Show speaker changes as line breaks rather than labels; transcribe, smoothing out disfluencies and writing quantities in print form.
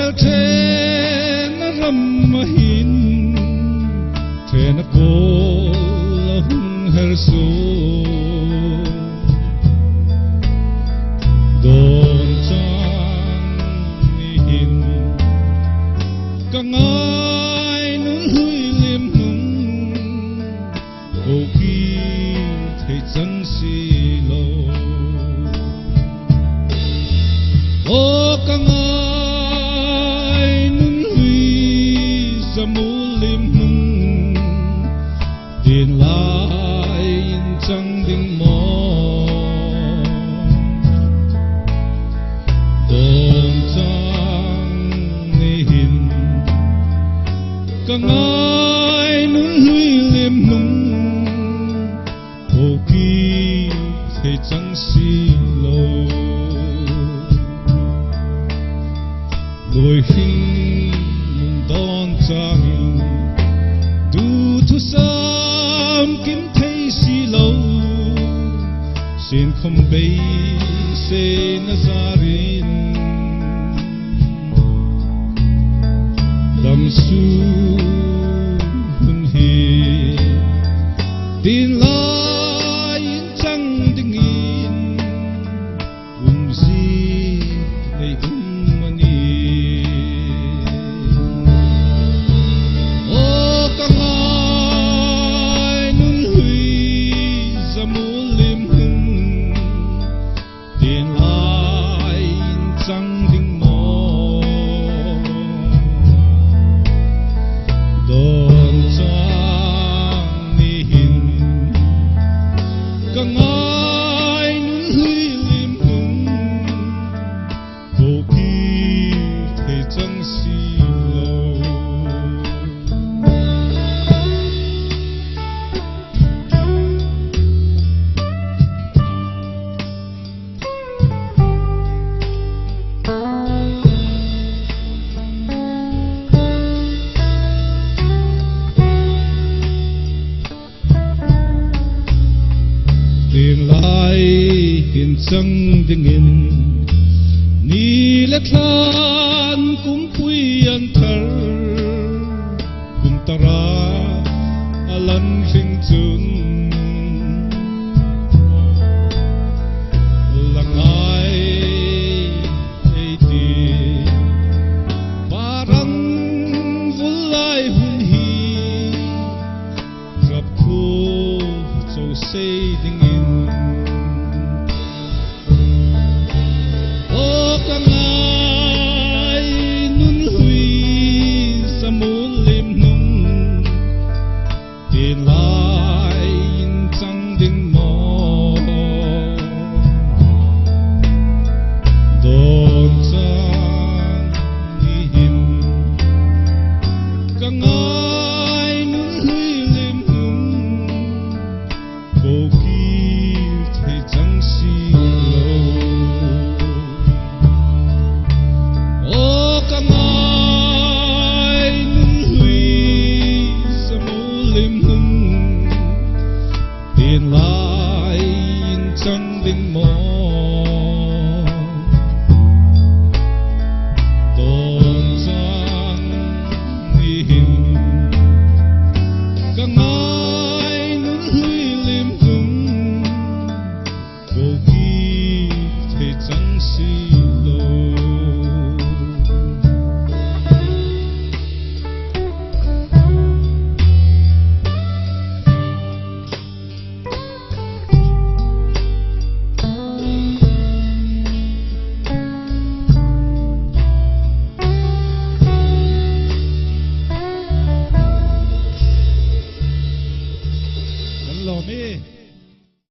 hel the na ram mahin the na ko hung hel so don chang ni hin kangai nun hui lim nung ko ki thei chang si lo o kangai nun hui zamulim nung din lai in chang ding mo don chang ni hin kangai nun hui lim nung ko ki thei chang si lo lôi hình đón chang du thu sam kim thấy si lâu xin không bay se nazarin lam su hun hi tin lai chang ding in si nei chang ding in ni le thlan kum pui an thar kum tara alan khing chun